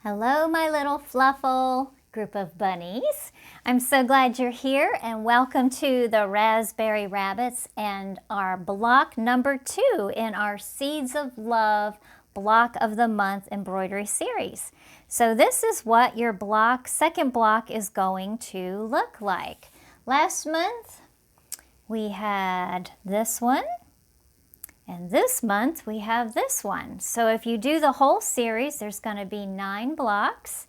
Hello, my little fluffle group of bunnies. I'm so glad you're here and welcome to the Raspberry Rabbits and our block number 2 in our Seeds of Love Block of the Month embroidery series. So this is what your second block is going to look like. Last month we had this one. And this month we have this one. So if you do the whole series, there's going to be 9 blocks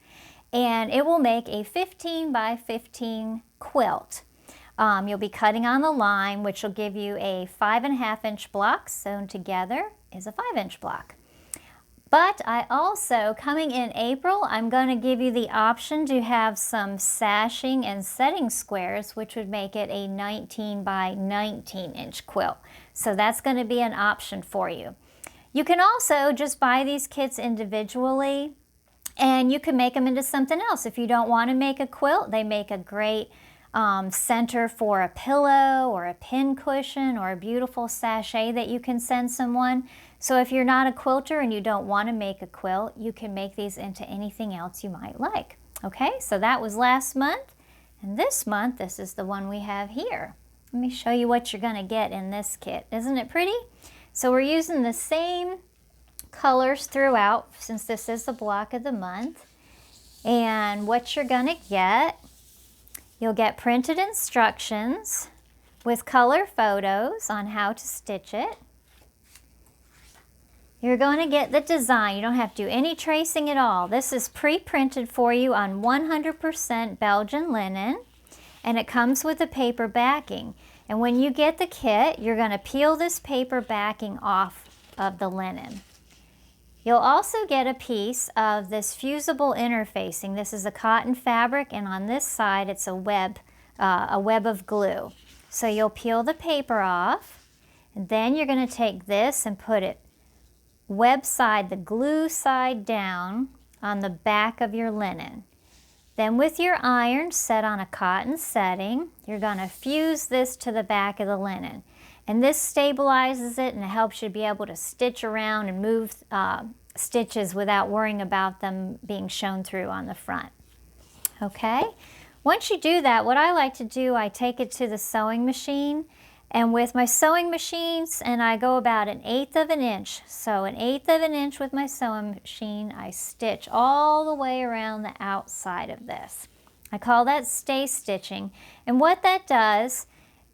and it will make a 15 by 15 quilt. You'll be cutting on the line, which will give you a 5.5 inch block sewn together is a 5-inch block. But I also, coming in April, I'm going to give you the option to have some sashing and setting squares, which would make it a 19 by 19 inch quilt. So that's going to be an option for you. You can also just buy these kits individually and you can make them into something else. If you don't want to make a quilt, they make a great center for a pillow or a pin cushion or a beautiful sachet that you can send someone. So if you're not a quilter and you don't want to make a quilt, you can make these into anything else you might like. Okay, so that was last month. And this month, this is the one we have here. Let me show you what you're going to get in this kit. Isn't it pretty? So we're using the same colors throughout since this is the block of the month. And what you're going to get, you'll get printed instructions with color photos on how to stitch it. You're going to get the design. You don't have to do any tracing at all. This is pre-printed for you on 100% Belgian linen, and it comes with a paper backing. And when you get the kit, you're going to peel this paper backing off of the linen. You'll also get a piece of this fusible interfacing. This is a cotton fabric, and on this side it's a web of glue. So you'll peel the paper off, and then you're going to take this and put it web side, the glue side down on the back of your linen. Then with your iron set on a cotton setting, you're going to fuse this to the back of the linen. And this stabilizes it and it helps you be able to stitch around and move stitches without worrying about them being shown through on the front. Okay? Once you do that, what I like to do, I take it to the sewing machine. And with my sewing machines, and I go about 1/8 of an inch. So 1/8 of an inch with my sewing machine, I stitch all the way around the outside of this. I call that stay stitching. And what that does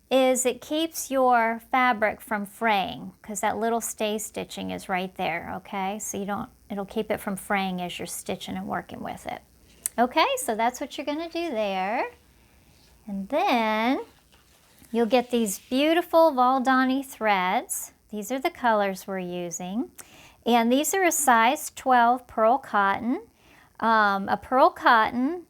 is it keeps your fabric from fraying because that little stay stitching is right there, okay? So it'll keep it from fraying as you're stitching and working with it. Okay, so that's what you're gonna do there. And then you'll get these beautiful Valdani threads. These are the colors we're using. And these are a size 12 pearl cotton. A pearl cotton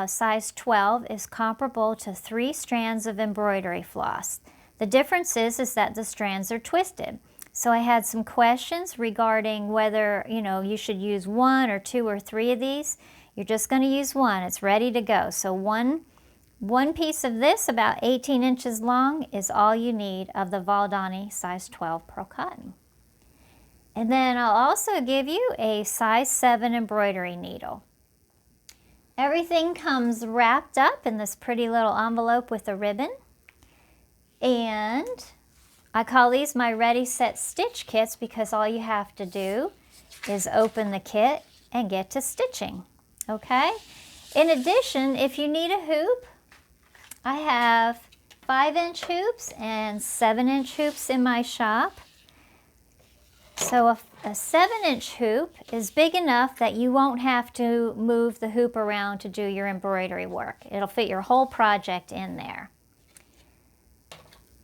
size 12 is comparable to 3 strands of embroidery floss. The difference is that the strands are twisted. So I had some questions regarding whether you should use 1 or 2 or 3 of these. You're just going to use 1. It's ready to go. So one piece of this, about 18 inches long, is all you need of the Valdani size 12 pearl cotton. And then I'll also give you a size 7 embroidery needle. Everything comes wrapped up in this pretty little envelope with a ribbon. And I call these my Ready Set Stitch kits because all you have to do is open the kit and get to stitching. Okay? In addition, if you need a hoop, I have 5-inch hoops and 7-inch hoops in my shop. So a 7-inch hoop is big enough that you won't have to move the hoop around to do your embroidery work. It'll fit your whole project in there.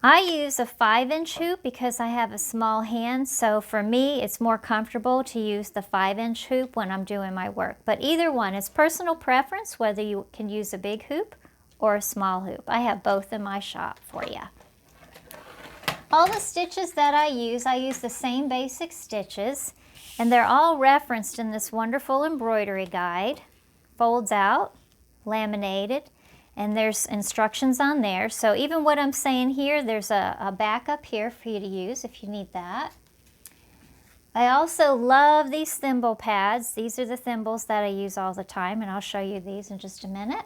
I use a 5-inch hoop because I have a small hand, so for me it's more comfortable to use the 5-inch hoop when I'm doing my work. But either one, it's personal preference whether you can use a big hoop or a small hoop. I have both in my shop for you. All the stitches that I use the same basic stitches, and they're all referenced in this wonderful embroidery guide. Folds out, laminated, and there's instructions on there. So even what I'm saying here, there's a backup here for you to use if you need that. I also love these thimble pads. These are the thimbles that I use all the time, and I'll show you these in just a minute.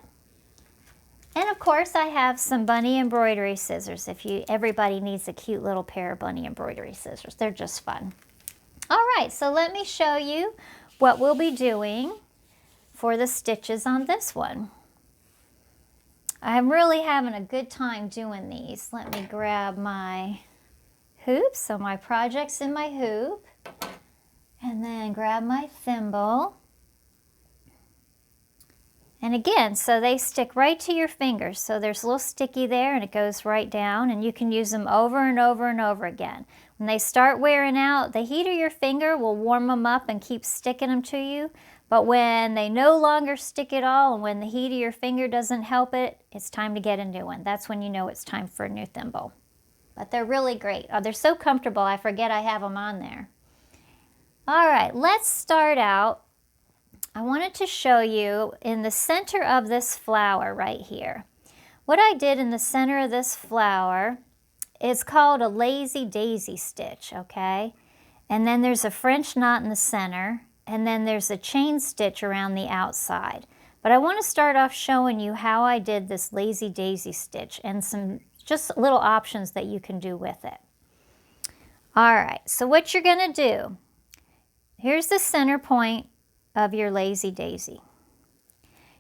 And of course I have some bunny embroidery scissors. Everybody needs a cute little pair of bunny embroidery scissors. They're just fun. All right, so let me show you what we'll be doing for the stitches on this one. I'm really having a good time doing these. Let me grab my hoop. So my project's in my hoop. And then grab my thimble. And again, so they stick right to your fingers. So there's a little sticky there and it goes right down, and you can use them over and over and over again. When they start wearing out, the heat of your finger will warm them up and keep sticking them to you. But when they no longer stick at all, and when the heat of your finger doesn't help it, it's time to get a new one. That's when you know it's time for a new thimble. But they're really great. Oh, they're so comfortable, I forget I have them on there. All right, let's start out. I wanted to show you in the center of this flower right here. What I did in the center of this flower is called a lazy daisy stitch, okay? And then there's a French knot in the center, and then there's a chain stitch around the outside. But I want to start off showing you how I did this lazy daisy stitch and some just little options that you can do with it. All right, so what you're going to do, here's the center point of your lazy daisy.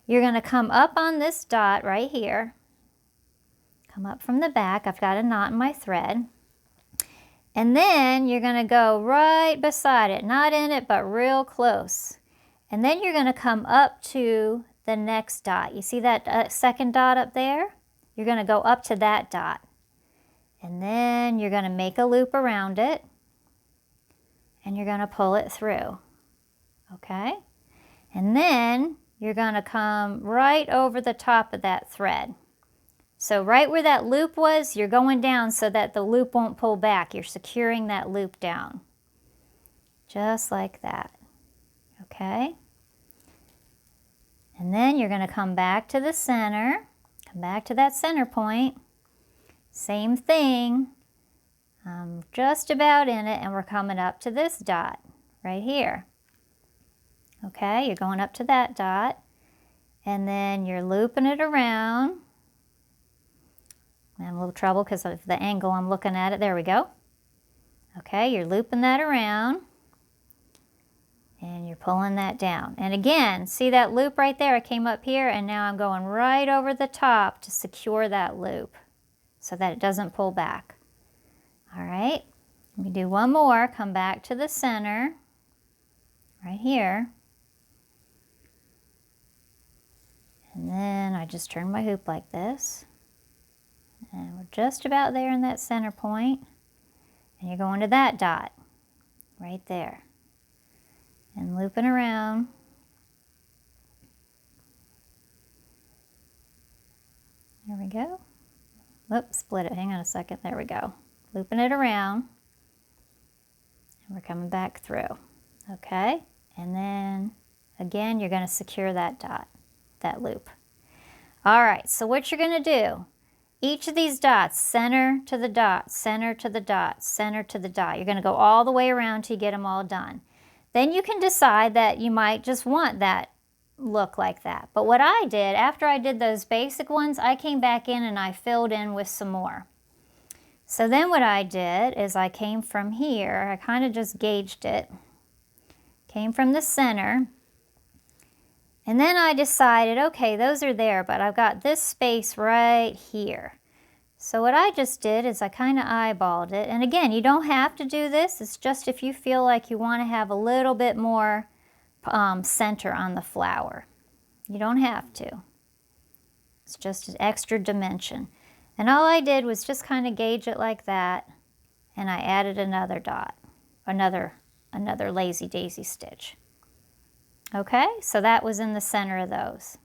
You're going to come up on this dot right here, come up from the back. I've got a knot in my thread, and then you're going to go right beside it, not in it but real close, and then you're going to come up to the next dot. You see that second dot up there? You're going to go up to that dot, and then you're going to make a loop around it, and you're going to pull it through. Okay, and then you're going to come right over the top of that thread. So right where that loop was, you're going down so that the loop won't pull back. You're securing that loop down, just like that. Okay, and then you're going to come back to the center, come back to that center point, same thing, just about in it, and we're coming up to this dot right here. Okay, you're going up to that dot, and then you're looping it around. I have a little trouble because of the angle I'm looking at it. There we go. Okay, you're looping that around, and you're pulling that down. And again, see that loop right there? I came up here, and now I'm going right over the top to secure that loop so that it doesn't pull back. All right, let me do one more. Come back to the center right here. And then I just turn my hoop like this. And we're just about there in that center point. And you're going to that dot right there. And looping around. There we go. Whoops, split it. Hang on a second. There we go. Looping it around. And we're coming back through. Okay? And then again, you're going to secure that dot, that loop. All right, so what you're going to do, each of these dots, center to the dot, center to the dot, center to the dot. You're going to go all the way around till you get them all done. Then you can decide that you might just want that look like that. But what I did, after I did those basic ones, I came back in and I filled in with some more. So then what I did is I came from here, I kind of just gauged it, came from the center, and then I decided, okay, those are there, but I've got this space right here. So what I just did is I kind of eyeballed it. And again, you don't have to do this. It's just if you feel like you want to have a little bit more center on the flower. You don't have to. It's just an extra dimension. And all I did was just kind of gauge it like that. And I added another dot, another lazy daisy stitch. Okay, so that was in the center of those.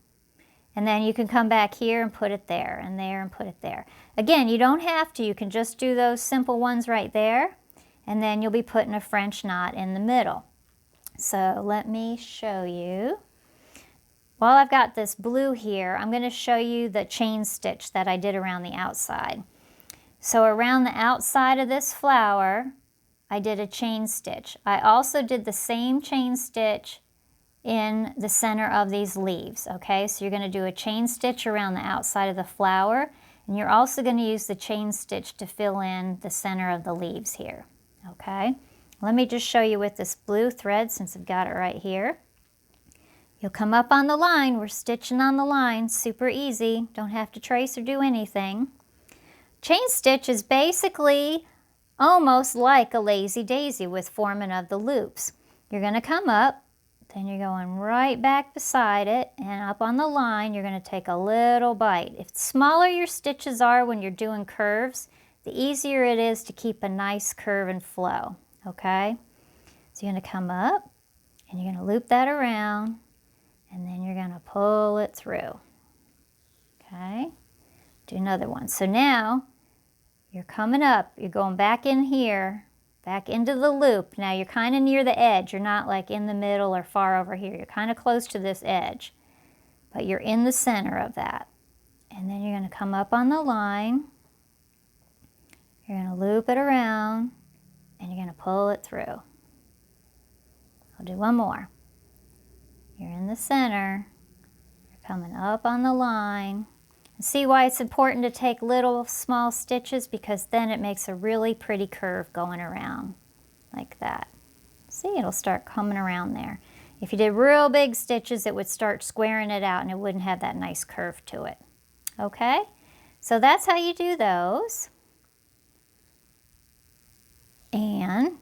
And then you can come back here and put it there and there and put it there. Again, you don't have to. You can just do those simple ones right there. And then you'll be putting a French knot in the middle. So let me show you. While I've got this blue here, I'm going to show you the chain stitch that I did around the outside. So around the outside of this flower, I did a chain stitch. I also did the same chain stitch in the center of these leaves, okay? So you're going to do a chain stitch around the outside of the flower, and you're also going to use the chain stitch to fill in the center of the leaves here, okay? Let me just show you with this blue thread since I've got it right here. You'll come up on the line. We're stitching on the line, super easy. Don't have to trace or do anything. Chain stitch is basically almost like a lazy daisy with forming of the loops. You're going to come up, then you're going right back beside it, and up on the line you're going to take a little bite. If the smaller your stitches are when you're doing curves, the easier it is to keep a nice curve and flow, okay? So you're going to come up and you're going to loop that around, and then you're going to pull it through, okay? Do another one. So now you're coming up, you're going back in here, back into the loop. Now you're kind of near the edge. You're not like in the middle or far over here. You're kind of close to this edge, but you're in the center of that. And then you're going to come up on the line. You're going to loop it around, and you're going to pull it through. I'll do one more. You're in the center. You're coming up on the line. See why it's important to take little small stitches? Because then it makes a really pretty curve going around like that. See, it'll start coming around there. If you did real big stitches, it would start squaring it out and it wouldn't have that nice curve to it. Okay, so that's how you do those. And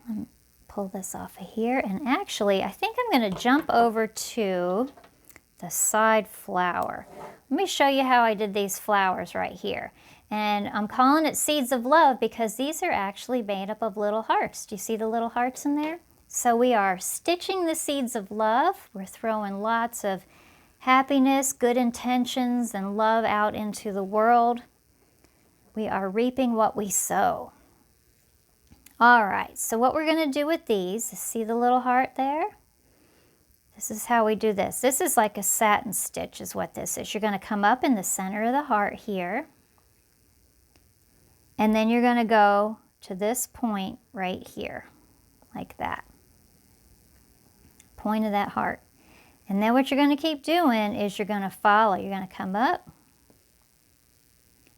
let me pull this off of here, and actually I think I'm going to jump over to the side flower. Let me show you how I did these flowers right here. And I'm calling it Seeds of Love because these are actually made up of little hearts. Do you see the little hearts in there? So we are stitching the seeds of love. We're throwing lots of happiness, good intentions, and love out into the world. We are reaping what we sow. All right, so what we're going to do with these is, see the little heart there? This is how we do this. This is like a satin stitch is what this is. You're going to come up in the center of the heart here, and then you're going to go to this point right here, like that. Point of that heart. And then what you're going to keep doing is you're going to follow. You're going to come up,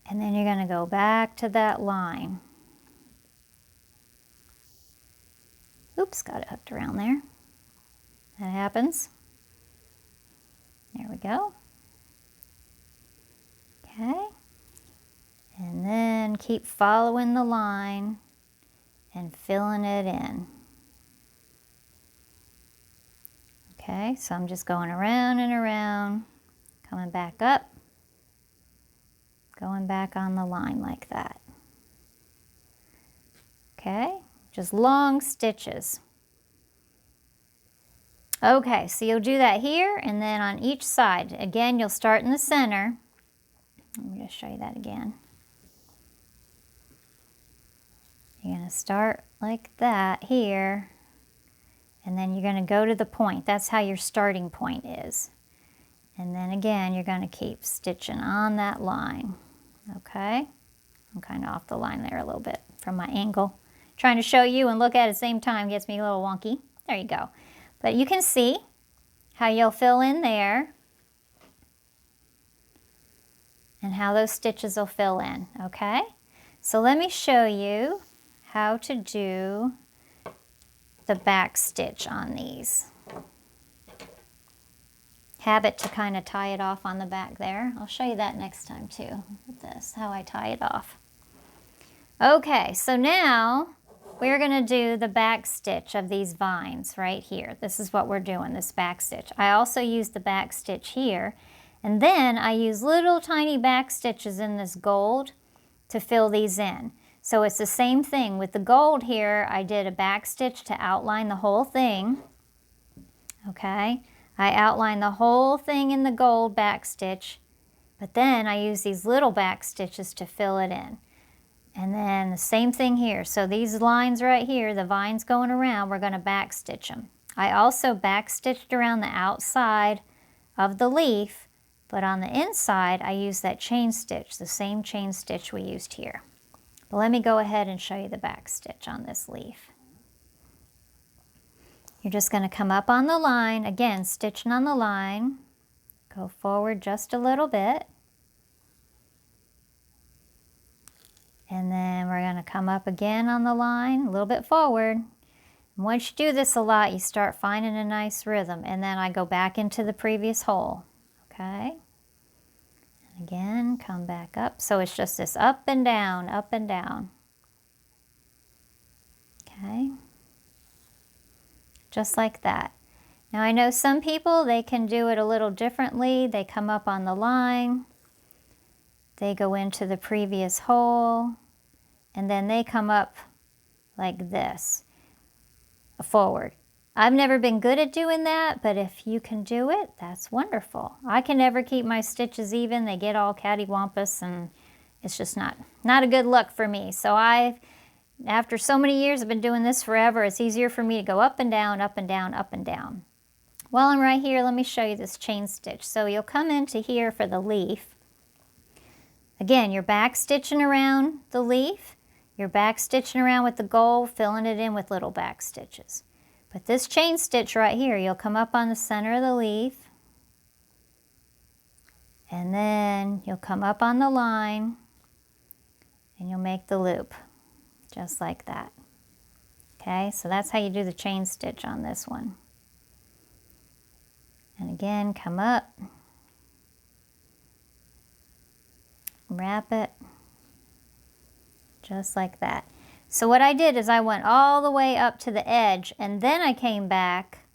and then you're going to go back to that line. Oops, got it hooked around there. That happens. There we go. Okay. And then keep following the line and filling it in. Okay, so I'm just going around and around, coming back up, going back on the line like that. Okay, just long stitches. Okay, so you'll do that here and then on each side. Again, you'll start in the center. Let me just show you that again. You're going to start like that here, and then you're going to go to the point. That's how your starting point is. And then again, you're going to keep stitching on that line. Okay? I'm kind of off the line there a little bit from my angle. Trying to show you and look at the same time gets me a little wonky. There you go. But you can see how you'll fill in there and how those stitches will fill in, okay? So let me show you how to do the back stitch on these. Habit to kind of tie it off on the back there. I'll show you that next time too, with this, how I tie it off. Okay, so now we're going to do the back stitch of these vines right here. This is what we're doing, this back stitch. I also use the back stitch here, and then I use little tiny back stitches in this gold to fill these in. So it's the same thing. With the gold here, I did a back stitch to outline the whole thing. Okay, I outline the whole thing in the gold back stitch, but then I use these little back stitches to fill it in. And then the same thing here. So these lines right here, the vines going around, we're going to back stitch them. I also back stitched around the outside of the leaf, but on the inside I use that chain stitch, the same chain stitch we used here. But let me go ahead and show you the back stitch on this leaf. You're just going to come up on the line, again, stitching on the line, go forward just a little bit, and then we're going to come up again on the line, a little bit forward. And once you do this a lot, you start finding a nice rhythm, and then I go back into the previous hole, okay? And again, come back up. So it's just this up and down, okay? Just like that. Now I know some people, they can do it a little differently. They come up on the line, they go into the previous hole, and then they come up like this, forward. I've never been good at doing that, but if you can do it, that's wonderful. I can never keep my stitches even. They get all cattywampus, and it's just not a good look for me. So after so many years, I've been doing this forever, it's easier for me to go up and down, up and down, up and down. While I'm right here, let me show you this chain stitch. So you'll come into here for the leaf. Again, you're back stitching around the leaf. You're back stitching around with the gold, filling it in with little back stitches. But this chain stitch right here, you'll come up on the center of the leaf, and then you'll come up on the line, and you'll make the loop. Just like that. Okay, so that's how you do the chain stitch on this one. And again, come up, wrap it, just like that. So what I did is I went all the way up to the edge, and then I came back,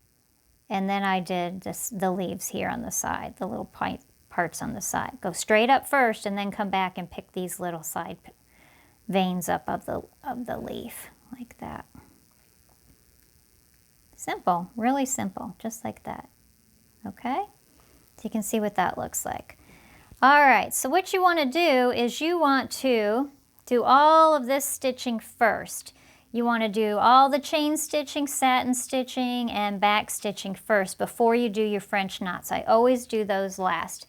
and then I did the leaves here on the side, the little parts on the side. Go straight up first, and then come back and pick these little side veins up of the leaf, like that. Simple, really simple, just like that. Okay? So you can see what that looks like. All right, so what you want to do is you want to do all of this stitching first. You want to do all the chain stitching, satin stitching, and back stitching first before you do your French knots. I always do those last.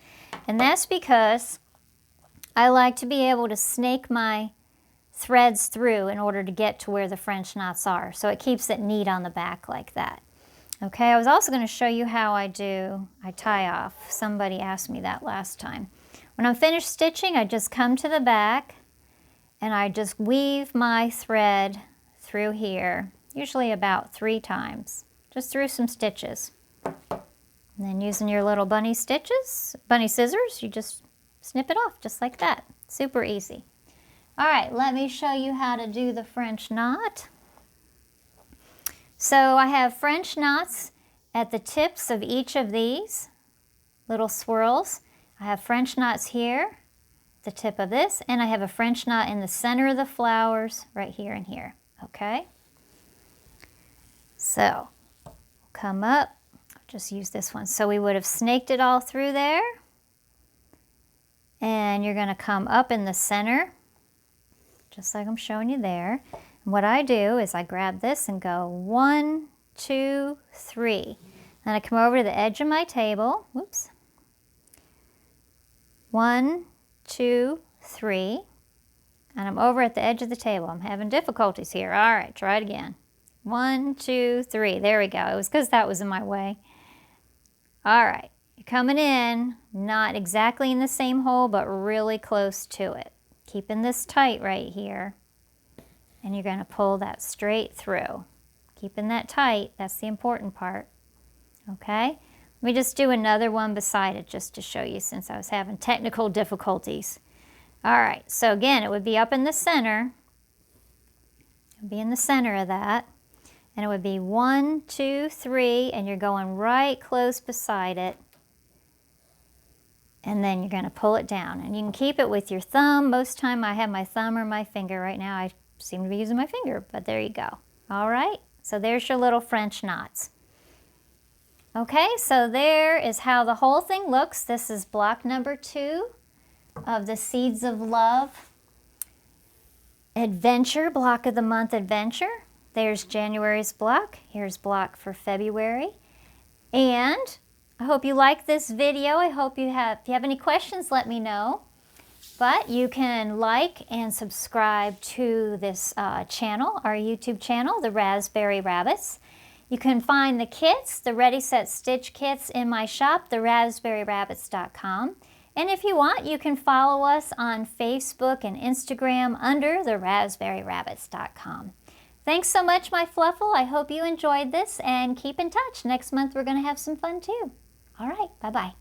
And that's because I like to be able to snake my threads through in order to get to where the French knots are. So it keeps it neat on the back like that. Okay, I was also going to show you how I tie off. Somebody asked me that last time. When I'm finished stitching, I just come to the back and I just weave my thread through here, usually about 3 times, just through some stitches. And then using your little bunny scissors, you just snip it off just like that. Super easy. All right, let me show you how to do the French knot. So I have French knots at the tips of each of these little swirls. I have French knots here, the tip of this, and I have a French knot in the center of the flowers right here and here, okay? So, come up, just use this one. So we would have snaked it all through there, and you're gonna come up in the center, just like I'm showing you there. And what I do is I grab this and go 1, 2, 3. Then I come over to the edge of my table, whoops. 1, 2, 3. And I'm over at the edge of the table. I'm having difficulties here. All right, try it again. 1, 2, 3. There we go. It was because that was in my way. All right, you're coming in, not exactly in the same hole, but really close to it. Keeping this tight right here. And you're going to pull that straight through. Keeping that tight, that's the important part. Okay? Let me just do another one beside it just to show you since I was having technical difficulties. All right, so again, it would be up in the center. It would be in the center of that. And it would be 1, 2, 3, and you're going right close beside it. And then you're going to pull it down. And you can keep it with your thumb. Most of the time I have my thumb or my finger. Right now I seem to be using my finger, but there you go. All right, so there's your little French knots. Okay, so there is how the whole thing looks. This is block number 2 of the Seeds of Love Adventure, block of the month adventure. There's January's block. Here's block for February. And I hope you like this video. I hope you have, if you have any questions, let me know. But you can like and subscribe to this channel, our YouTube channel, the Raspberry Rabbits. You can find the kits, the Ready Set Stitch kits in my shop, theraspberryrabbits.com. And if you want, you can follow us on Facebook and Instagram under theraspberryrabbits.com. Thanks so much, my Fluffle. I hope you enjoyed this, and keep in touch. Next month we're going to have some fun too. All right, bye-bye.